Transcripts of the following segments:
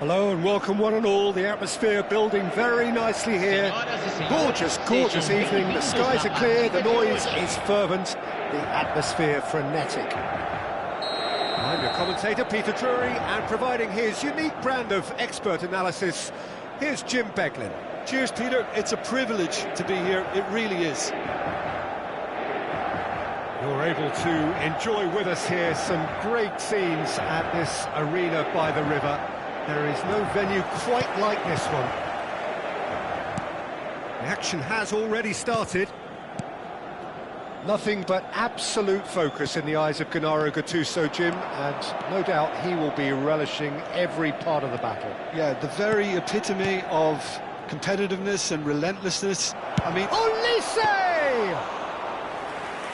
Hello and welcome one and all. The atmosphere building very nicely here. Gorgeous, gorgeous evening. The skies are clear, the noise is fervent, the atmosphere frenetic. I'm your commentator, Peter Drury, and providing his unique brand of expert analysis, here's Jim Beglin. Cheers, Peter. It's a privilege to be here. It really is. You're able to enjoy with us here some great scenes at this arena by the river. There is no venue quite like this one. The action has already started. Nothing but absolute focus in the eyes of Gennaro Gattuso, Jim, and no doubt he will be relishing every part of the battle. Yeah, the very epitome of competitiveness and relentlessness. I mean... Olise!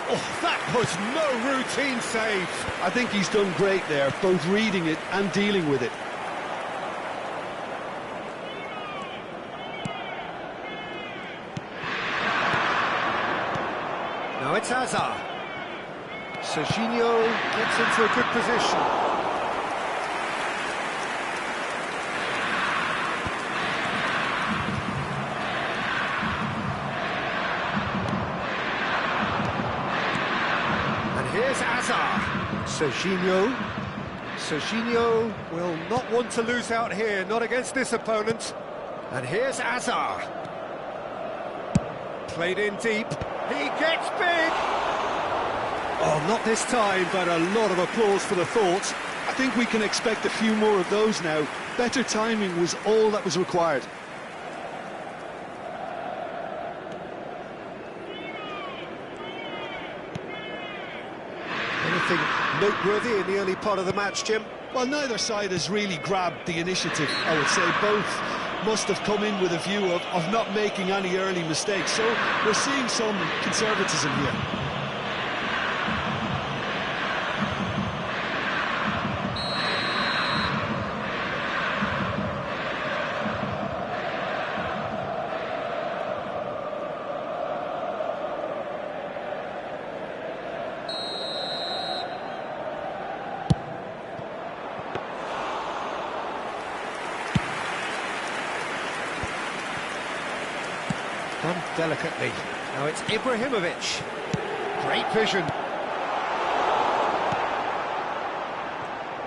Oh, that was no routine save. I think he's done great there, both reading it and dealing with it. Now it's Hazard. Serginho gets into a good position. And here's Hazard. Serginho will not want to lose out here, not against this opponent. And here's Hazard. Played in deep. He gets big! Oh, not this time, but a lot of applause for the thought. I think we can expect a few more of those now. Better timing was all that was required. Anything noteworthy in the early part of the match, Jim? Well, neither side has really grabbed the initiative, I would say. Both must have come in with a view of not making any early mistakes. So we're seeing some conservatism here. Done delicately. Now it's Ibrahimovic. Great vision.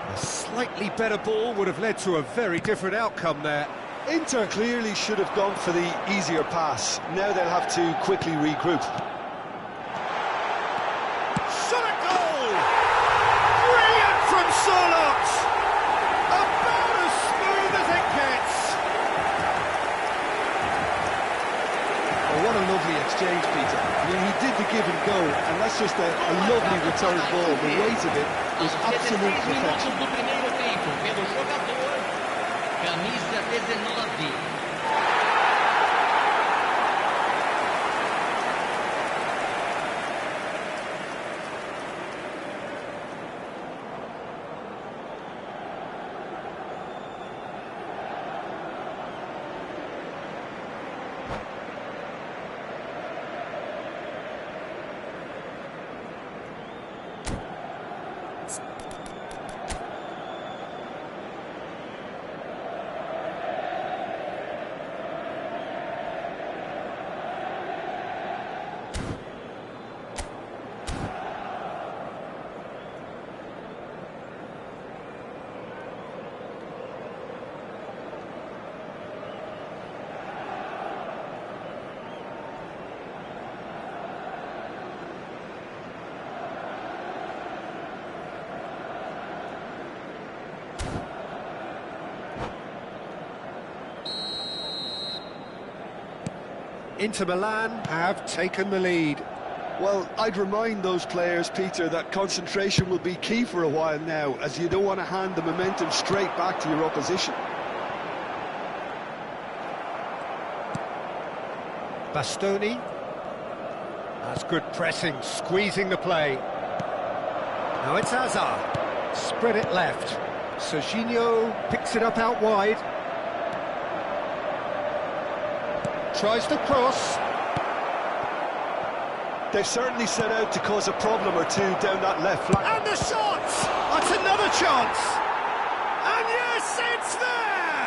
A slightly better ball would have led to a very different outcome there. Inter clearly should have gone for the easier pass. Now they'll have to quickly regroup. Shot a goal! Brilliant from Solot! About as smooth as it gets. What a lovely exchange, Peter. I mean, he did the give and go, and that's just a lovely return ball. The weight of it was absolute perfection. Do primeiro tempo, pelo jogador, camisa 19. Inter Milan have taken the lead. Well, I'd remind those players, Peter, that concentration will be key for a while now, as you don't want to hand the momentum straight back to your opposition. Bastoni. That's good pressing, squeezing the play. Now it's Hazard. Spread it left. Serginho picks it up out wide. Tries to cross. They've certainly set out to cause a problem or two down that left flank. And the shot! That's another chance! And yes, it's there!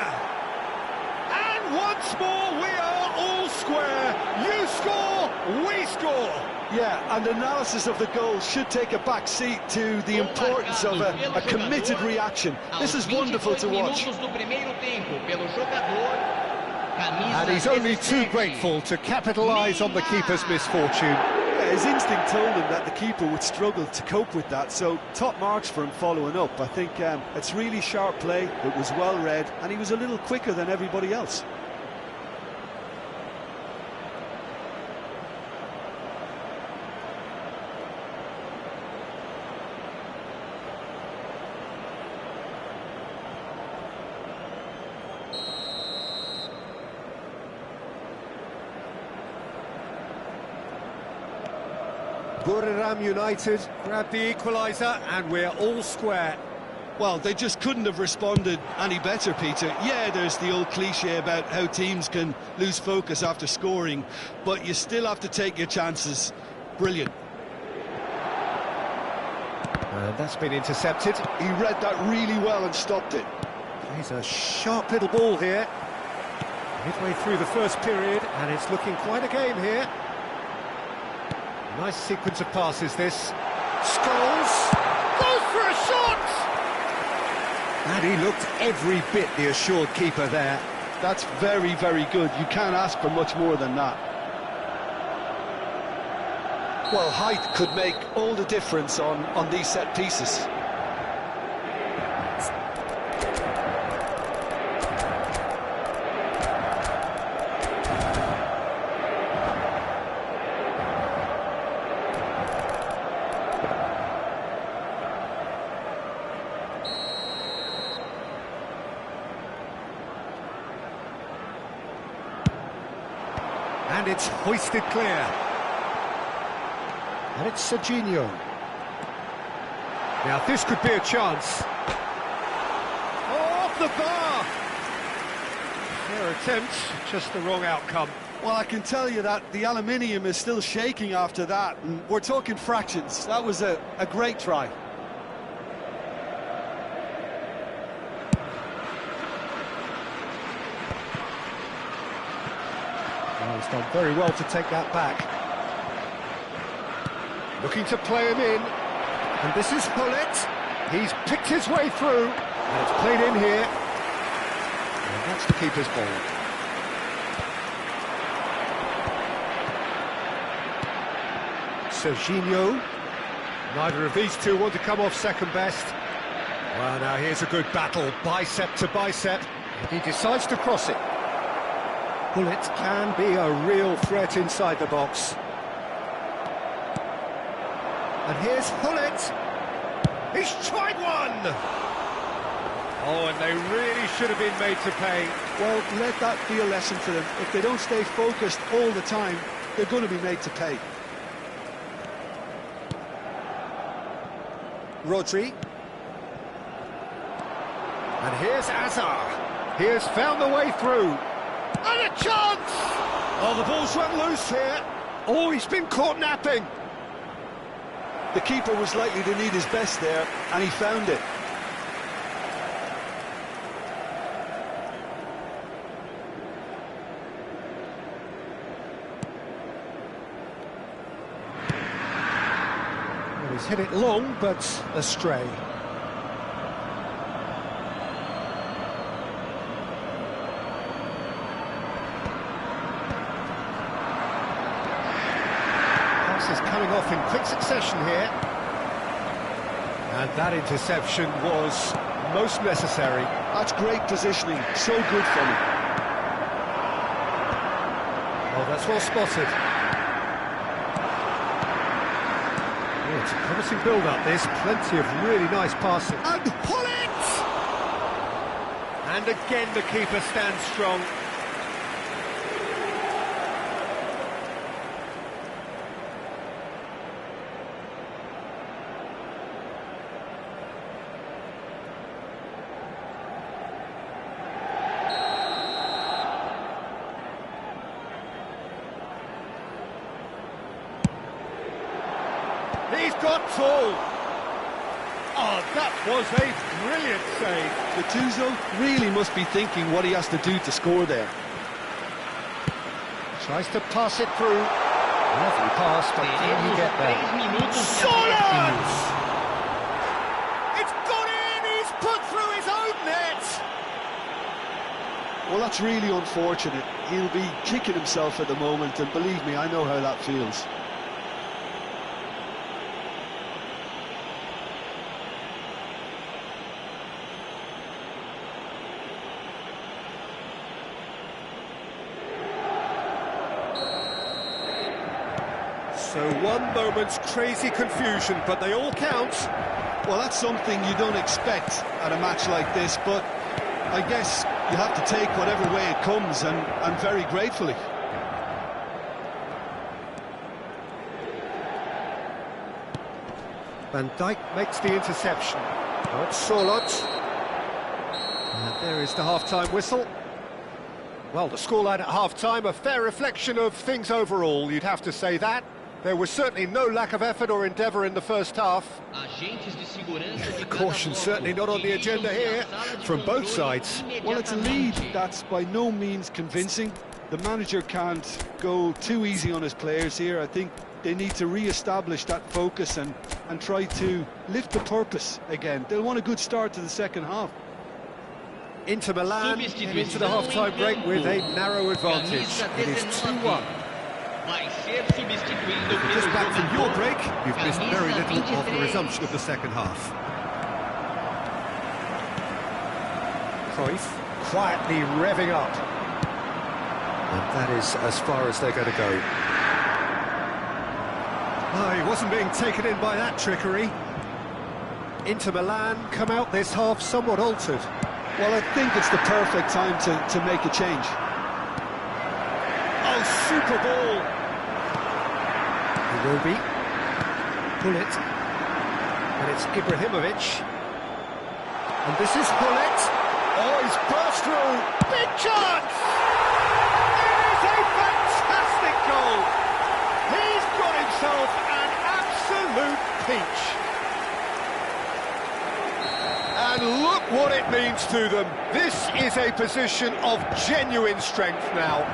Once more, we are all square. You score, we score. Yeah, and analysis of the goal should take a back seat to the importance of a committed reaction. This is wonderful to watch. And he's only too grateful to capitalise on the keeper's misfortune. Yeah, his instinct told him that the keeper would struggle to cope with that, so top marks for him following up. I think it's really sharp play, it was well read, and he was a little quicker than everybody else. Buriram United grab the equaliser and we're all square. Well, they just couldn't have responded any better, Peter. Yeah, there's the old cliche about how teams can lose focus after scoring, but you still have to take your chances. Brilliant. And that's been intercepted. He read that really well and stopped it. He's a sharp little ball here. Midway through the first period, and it's looking quite a game here. Nice sequence of passes, this. Scholes goes for a shot! And he looked every bit the assured keeper there. That's very, very good. You can't ask for much more than that. Well, height could make all the difference on these set pieces. And it's hoisted clear. And it's Serginho. Now this could be a chance. Oh, off the bar! Fair attempt, just the wrong outcome. Well, I can tell you that the aluminium is still shaking after that, and we're talking fractions. That was a great try. Well, he's done very well to take that back. Looking to play him in. And this is Hullet. He's picked his way through. And it's played in here. And that's the keeper's ball. Serginho. Neither of these two want to come off second best. Well, now here's a good battle, bicep to bicep. And he decides to cross it. Hullet can be a real threat inside the box. And here's Hullet. He's tried one! Oh, and they really should have been made to pay. Well, let that be a lesson for them. If they don't stay focused all the time, they're going to be made to pay. Rodri. And here's Azar. He has found the way through. And a chance! Oh, the ball's run loose here. Oh, he's been caught napping. The keeper was likely to need his best there, and he found it. Well, he's hit it long, but astray. Is coming off in quick succession here, and that interception was most necessary. That's great positioning, so good for him. Oh, that's well spotted. Oh, it's a promising build-up, this. Plenty of really nice passing. And pull it! And again the keeper stands strong. He's got tall. Oh, that was a brilliant save. Gattuso really must be thinking what he has to do to score there. Tries to pass it through. Lovely pass, but can he get there? Solos! It's gone in! He's put through his own net! Well, that's really unfortunate. He'll be kicking himself at the moment, and believe me, I know how that feels. So one moment's crazy confusion, but they all count. Well, that's something you don't expect at a match like this, but I guess you have to take whatever way it comes, and very gratefully. Van Dijk makes the interception. Now it's Solot. And there is the half-time whistle. Well, the scoreline at half-time, a fair reflection of things overall, you'd have to say that. There was certainly no lack of effort or endeavour in the first half. Caution certainly not on the agenda here, from both sides. Well, it's a lead that's by no means convincing. The manager can't go too easy on his players here. I think they need to re-establish that focus and try to lift the purpose again. They'll want a good start to the second half. Inter Milan into the half-time break with a narrow advantage. It is 2-1. If you're just back from your break, you've missed very little of the resumption of the second half. Cruyff quietly revving up. And that is as far as they're going to go. Oh, he wasn't being taken in by that trickery. Inter Milan come out this half somewhat altered. Well, I think it's the perfect time to make a change. Oh, super ball. It will be. Bullet. And it's Ibrahimovic. And this is Bullet. Oh, he's burst through. Big chance! It is a fantastic goal. He's got himself an absolute peach. And look what it means to them. This is a position of genuine strength now.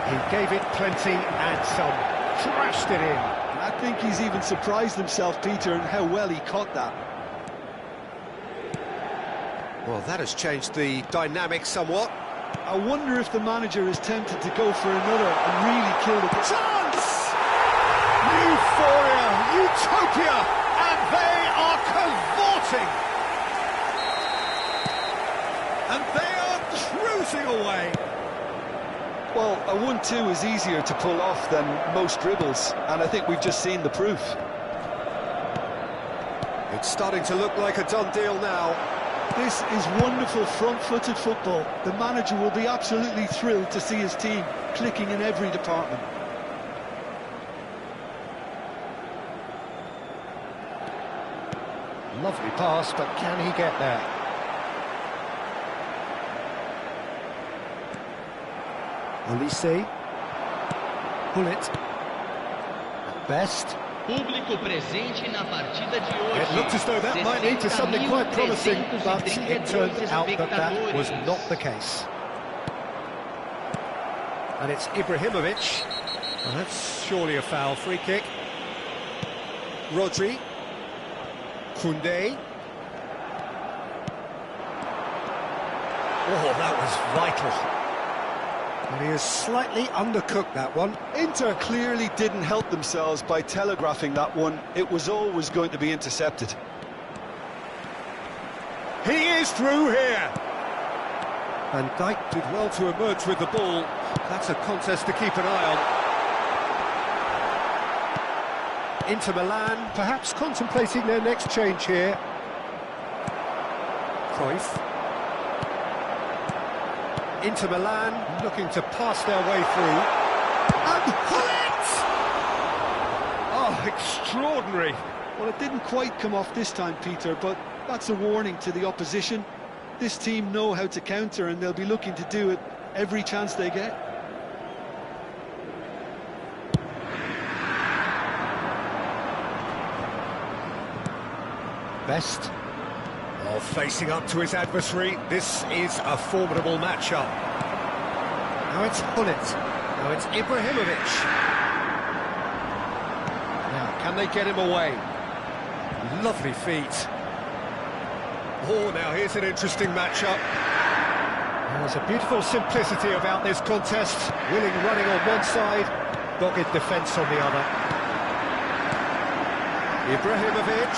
He gave it plenty and some. Thrashed it in. I think he's even surprised himself, Peter, in how well he caught that. Well, that has changed the dynamic somewhat. I wonder if the manager is tempted to go for another and really kill the chance! Euphoria, utopia, and they are cavorting. And they are cruising away. Well, a 1-2 is easier to pull off than most dribbles, and I think we've just seen the proof. It's starting to look like a done deal now. This is wonderful front-footed football. The manager will be absolutely thrilled to see his team clicking in every department. Lovely pass, but can he get there? Olise. Bullet. At best. It looked as though that might lead to something quite promising, but it turned out that that was not the case. And it's Ibrahimovic. Well, that's surely a foul. Free kick. Rodri. Koundé. Oh, that was vital. And he has slightly undercooked that one. Inter clearly didn't help themselves by telegraphing that one. It was always going to be intercepted. He is through here. Van Dijk did well to emerge with the ball. That's a contest to keep an eye on. Inter Milan perhaps contemplating their next change here. Cruyff. Inter Milan looking to pass their way through. And Hullet! Oh, extraordinary. Well, it didn't quite come off this time, Peter, but that's a warning to the opposition. This team know how to counter, and they'll be looking to do it every chance they get. Best. Oh, facing up to his adversary, this is a formidable matchup. Now it's Hullet. Now it's Ibrahimovic. Now, can they get him away? Lovely feet. Oh, now here's an interesting matchup. There's a beautiful simplicity about this contest. Willing running on one side, dogged defence on the other. Ibrahimovic.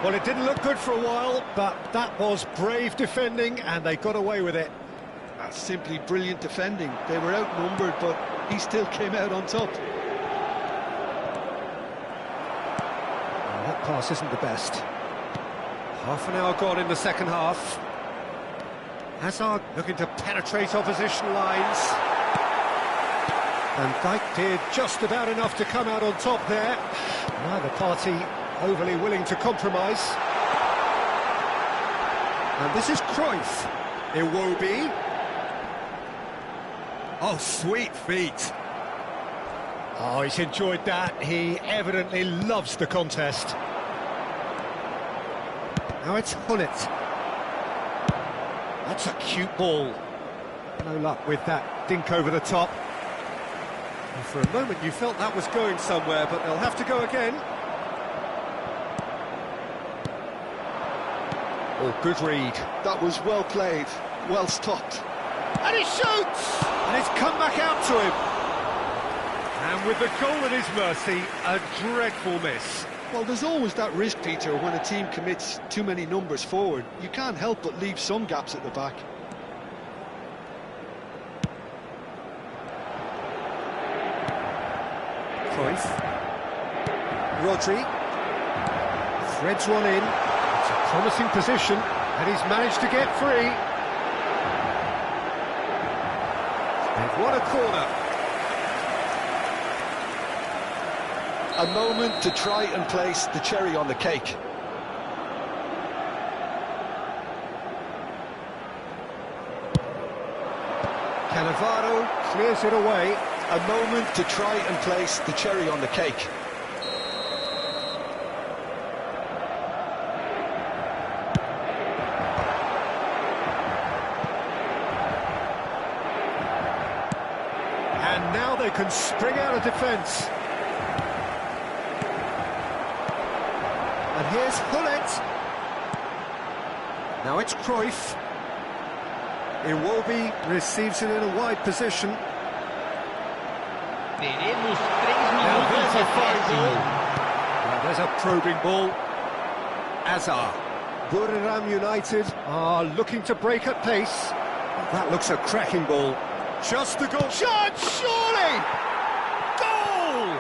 Well, it didn't look good for a while, but that was brave defending, and they got away with it. That's simply brilliant defending. They were outnumbered, but he still came out on top. Well, that pass isn't the best. Half an hour gone in the second half. Hazard looking to penetrate opposition lines. And Dijk did just about enough to come out on top there. Neither party overly willing to compromise. And this is Cruyff. Iwobi. Oh, sweet feet. Oh, he's enjoyed that. He evidently loves the contest. Now it's Hullet. That's a cute ball. No luck with that dink over the top. And for a moment you felt that was going somewhere, but they'll have to go again. Oh, good read. That was well played, well stopped. And he shoots! And it's come back out to him. And with the goal at his mercy, a dreadful miss. Well, there's always that risk, Peter, when a team commits too many numbers forward. You can't help but leave some gaps at the back. Cruyff. Rodri. Threads one in. It's a promising position, and he's managed to get free. They've won a corner. A moment to try and place the cherry on the cake. Cannavaro clears it away. A moment to try and place the cherry on the cake. And now they can spring out of defence. And here's Hullet. Now it's Cruyff. Iwobi receives it in a wide position. Teremos 3 Now minutos there's de a fine ball. acréscimo. Now there's a probing ball. Azar. Buriram United are looking to break at pace. That looks a cracking ball. Just the goal shot, surely! Goal!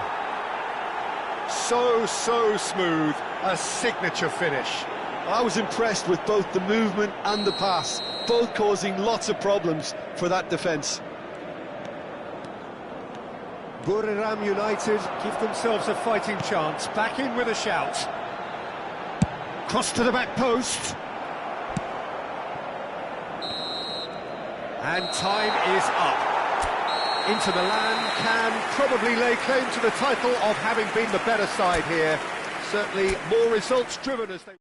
So smooth. A signature finish. I was impressed with both the movement and the pass, both causing lots of problems for that defence. Buriram United give themselves a fighting chance. Back in with a shout. Cross to the back post. And time is up. Inter Milan can probably lay claim to the title of having been the better side here. Certainly more results driven as they...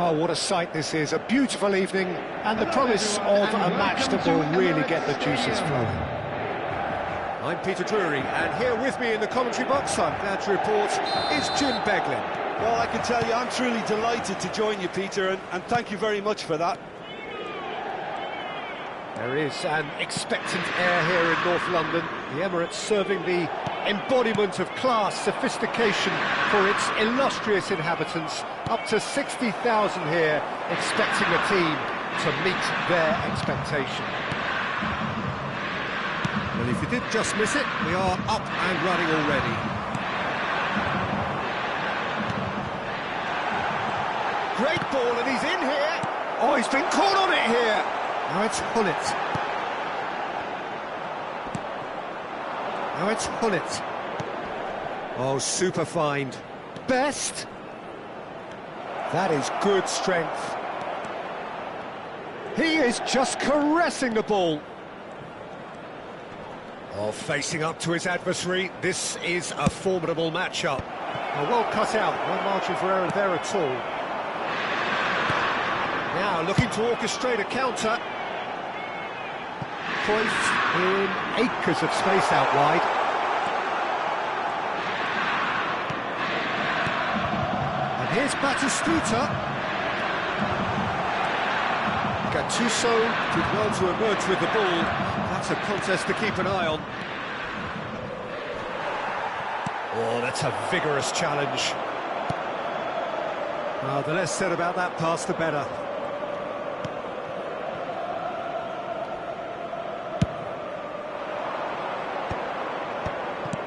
Oh, what a sight this is. A beautiful evening and the promise of a match that will really get the juices flowing. I'm Peter Drury, and here with me in the commentary box, I'm glad to report, is Jim Beglin. Well, I can tell you, I'm truly delighted to join you, Peter, and thank you very much for that. There is an expectant air here in North London. The Emirates serving the embodiment of class, sophistication for its illustrious inhabitants. Up to 60,000 here, expecting a team to meet their expectation. Well, if you did just miss it, we are up and running already. Great ball, and he's in here. Oh, he's been caught on it here. Now it's Hullet. Now it's Hullet. Oh, super find. Best. That is good strength. He is just caressing the ball. Oh, facing up to his adversary. This is a formidable matchup. Oh, well cut out. No margin for error there at all. Now looking to orchestrate a counter. Cruyff in acres of space out wide. And here's Batistuta. Gattuso did well to emerge with the ball. That's a contest to keep an eye on. Oh, that's a vigorous challenge. The less said about that pass, the better.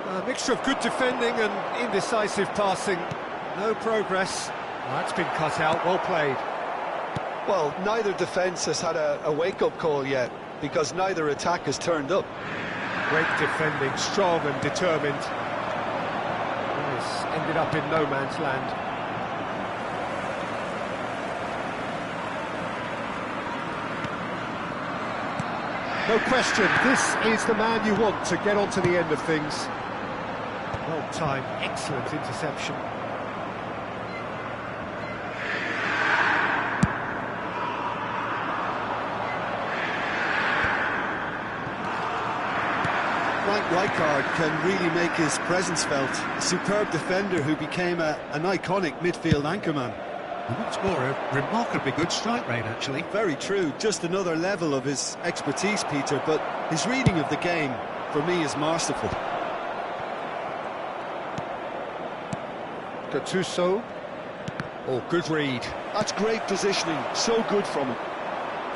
A mixture of good defending and indecisive passing. No progress. That's been cut out, well played. Well, neither defence has had a wake-up call yet, because neither attack has turned up. Great defending, strong and determined. This ended up in no man's land. No question, this is the man you want to get onto the end of things. Well timed, excellent interception. Frank Rijkaard can really make his presence felt. A superb defender who became an iconic midfield anchorman. And what's more, a remarkably good strike rate, actually. Very true, just another level of his expertise, Peter, but his reading of the game, for me, is masterful. Gattuso. Oh, good read. That's great positioning, so good from him.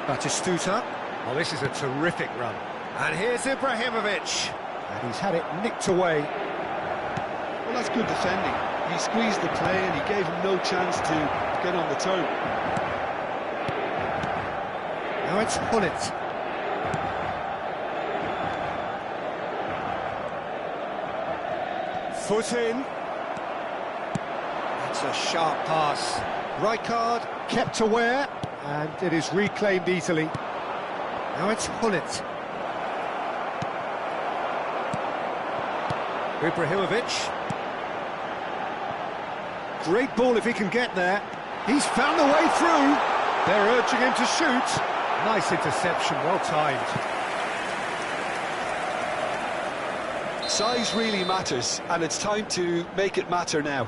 Batistuta. Oh, this is a terrific run. And here's Ibrahimovic. And he's had it nicked away. Well, that's good defending. He squeezed the play and he gave him no chance to get on the turn. Now it's Hullet. Foot in. That's a sharp pass. Rijkaard kept aware, and it is reclaimed easily. Now it's Hullet. Ibrahimovic. Great ball if he can get there. He's found the way through. They're urging him to shoot. Nice interception, well timed. Size really matters, and it's time to make it matter now.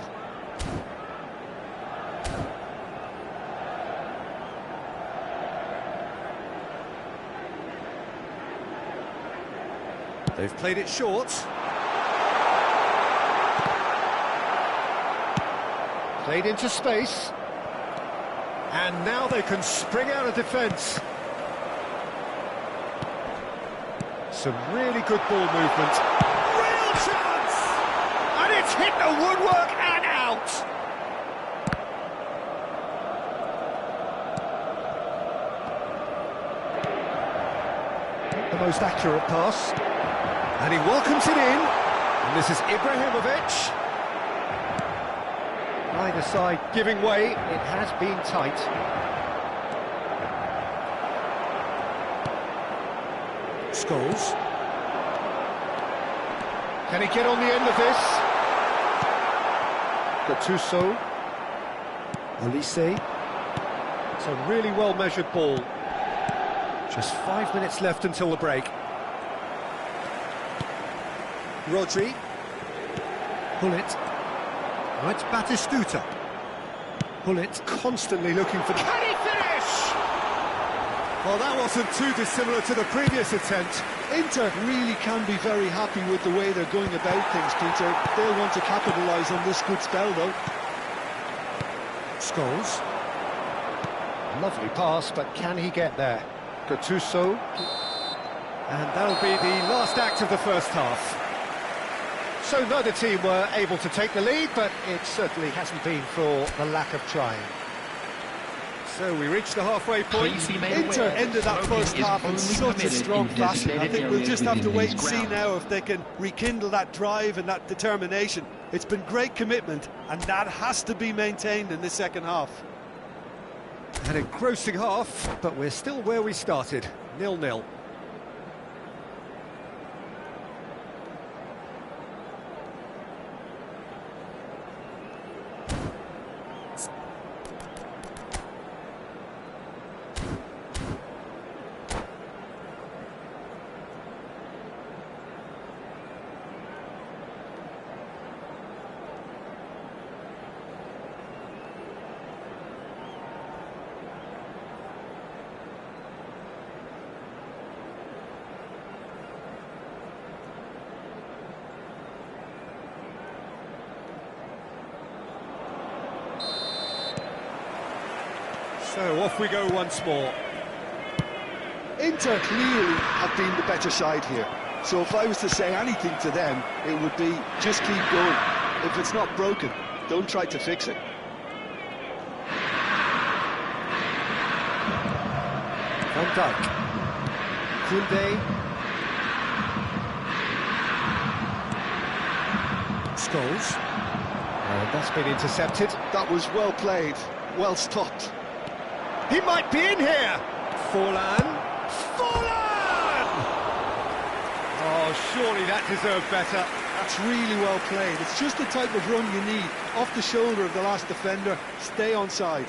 They've played it short. Played into space. And now they can spring out of defence. Some really good ball movement. Real chance! And it's hit the woodwork and out! Not the most accurate pass. And he welcomes it in. And this is Ibrahimovic. Either side giving way, it has been tight. Scholes. Can he get on the end of this? Gattuso. Olise. It's a really well-measured ball. Just 5 minutes left until the break. Rodri. Bullet. Right, Batistuta. Bullet constantly looking for... Can he finish? Well, that wasn't too dissimilar to the previous attempt. Inter really can be very happy with the way they're going about things, Peter. They'll want to capitalise on this good spell, though. Scholes. Lovely pass, but can he get there? Gattuso. And that'll be the last act of the first half. So neither team were able to take the lead, but it certainly hasn't been for the lack of trying. So we reached the halfway point. Inter ended that first half in such a strong fashion. I think we'll just have to wait and see now if they can rekindle that drive and that determination. It's been great commitment, and that has to be maintained in the second half. An engrossing half, but we're still where we started, 0-0. So off we go once more. Inter clearly have been the better side here. So if I was to say anything to them, it would be just keep going. If it's not broken, don't try to fix it. Van Dijk. Koundé. Scholes. And that's been intercepted. That was well played, well stopped. He might be in here! Forlan. Forlan! Oh, surely that deserved better. That's really well played. It's just the type of run you need. Off the shoulder of the last defender, stay onside.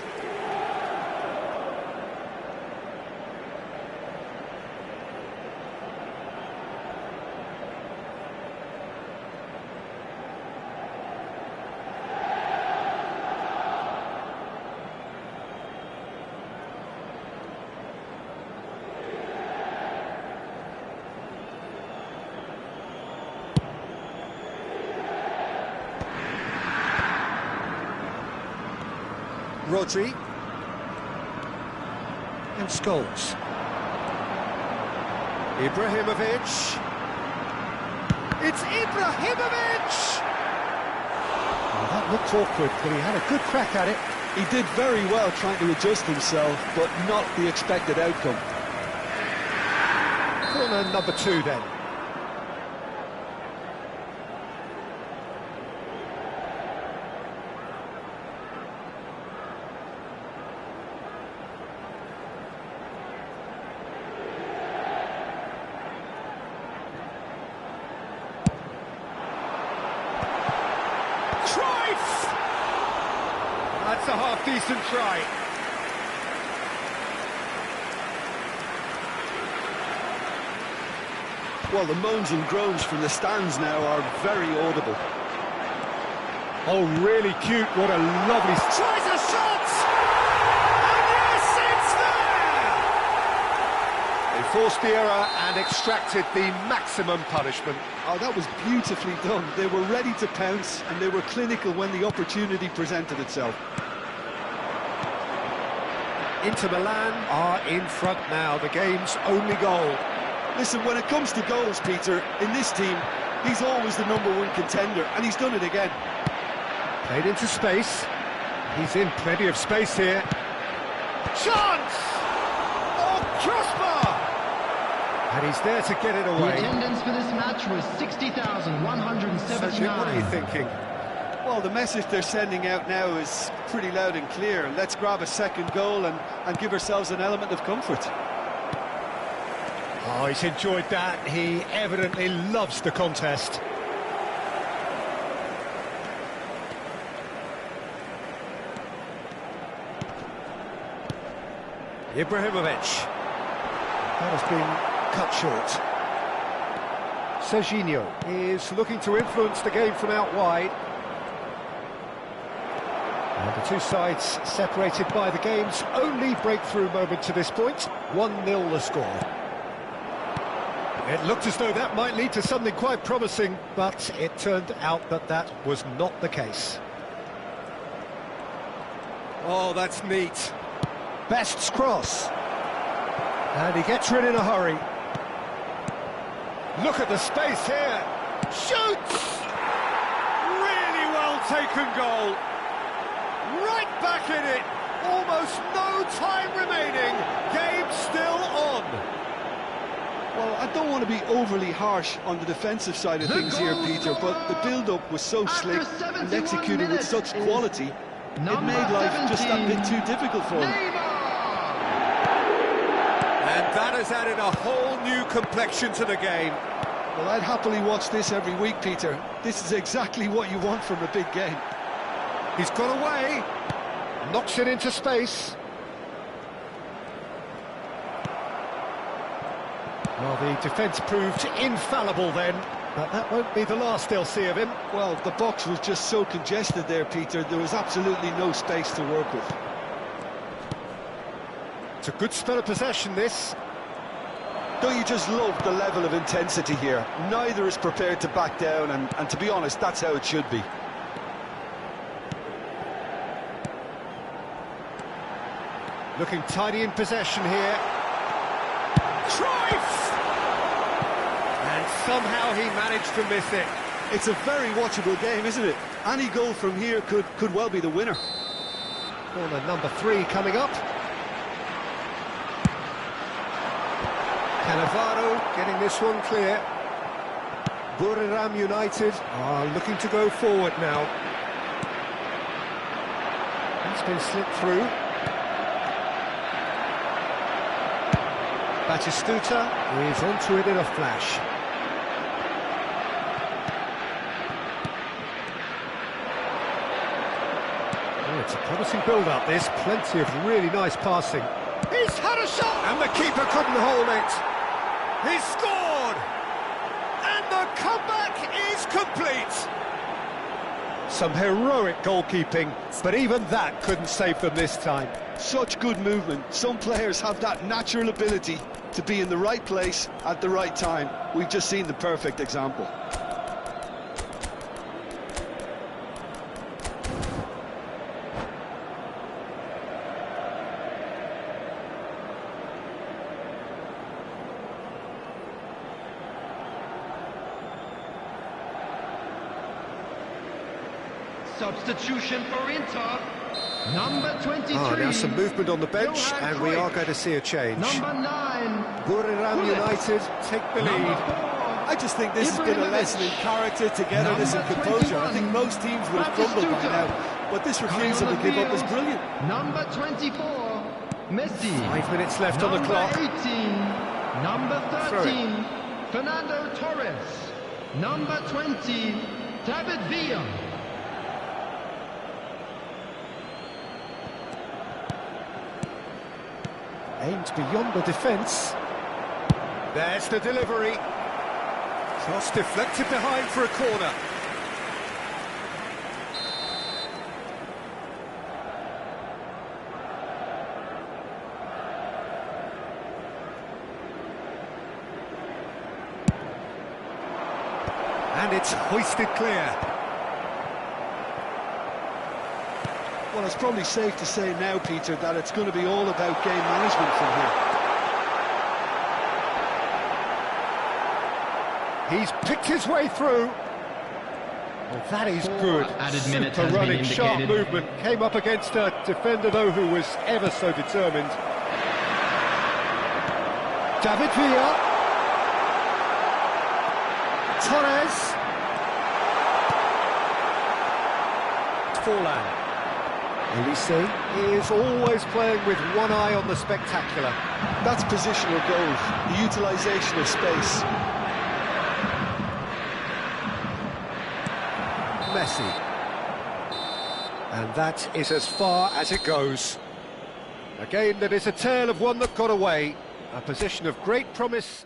Rodri. And Scholes. Ibrahimovic. It's Ibrahimovic! Oh, that looked awkward, but he had a good crack at it. He did very well trying to adjust himself, but not the expected outcome. Corner number 2 then. That's a half-decent try. Well, the moans and groans from the stands now are very audible. Oh, really cute. What a lovely... Tries a shot! And yes, it's there! They forced the error and extracted the maximum punishment. Oh, that was beautifully done. They were ready to pounce, and they were clinical when the opportunity presented itself. Inter Milan are in front now, the game's only goal. Listen, when it comes to goals, Peter, in this team, he's always the #1 contender, and he's done it again. Played into space. He's in plenty of space here. Chance! Oh, crossbar! And he's there to get it away. The attendance for this match was 60,179. So, Jim, what are you thinking? Well, the message they're sending out now is pretty loud and clear. Let's grab a second goal and give ourselves an element of comfort. Oh, he's enjoyed that. He evidently loves the contest. Ibrahimovic. That has been cut short. Serginho is looking to influence the game from out wide. And the two sides separated by the game's only breakthrough moment to this point. 1-0 the score. It looked as though that might lead to something quite promising, but it turned out that that was not the case. Oh, that's neat. Best's cross. And he gets rid in a hurry. Look at the space here. Shoots! Really well taken goal. Right back in it. Almost no time remaining. Game still on. Well, I don't want to be overly harsh on the defensive side of things here, Peter, but the build-up was so slick and executed with such quality, it made life just that bit too difficult for him. And that has added a whole new complexion to the game. Well, I'd happily watch this every week, Peter. This is exactly what you want from a big game. He's got away. Knocks it into space. Well, the defence proved infallible then, but that won't be the last they'll see of him. Well, the box was just so congested there, Peter. There was absolutely no space to work with. It's a good spell of possession, this. Don't you just love the level of intensity here? Neither is prepared to back down, and to be honest, that's how it should be. Looking tidy in possession here. Cruyff! And somehow he managed to miss it. It's a very watchable game, isn't it? Any goal from here could well be the winner. Corner number 3 coming up. Cannavaro getting this one clear. Buriram United are looking to go forward now. It's been slipped through. Batistuta is onto it in a flash. Oh, it's a promising build-up, this. Plenty of really nice passing. He's had a shot! And the keeper couldn't hold it. He's scored! And the comeback is complete! Some heroic goalkeeping, but even that couldn't save them this time. Such good movement. Some players have that natural ability to be in the right place at the right time. We've just seen the perfect example. Substitution for Inter. Number 23. Oh, now some movement on the bench, and we are going to see a change. Number 9. Buriram United take the lead. I just think this has been a lesson in character, togetherness and composure. I think most teams would have crumbled by now, but this refusal to give up is brilliant. Number 24. Messi. 5 minutes left on the clock. Number 18. Number 13. Fernando Torres. Number 20. David Villa. Aimed beyond the defence. There's the delivery. Cross deflected behind for a corner. And it's hoisted clear. Well, it's probably safe to say now, Peter, that it's going to be all about game management from here. He's picked his way through. Well, that is good. Added minutes Super has been running, sharp indicated. movement. Came up against a defender, though, who was ever so determined. David Villa. Torres. Forlan. Elise is always playing with one eye on the spectacular. That's positional goals, the utilisation of space. Messi. And that is as far as it goes. A game that is a tale of one that got away. A position of great promise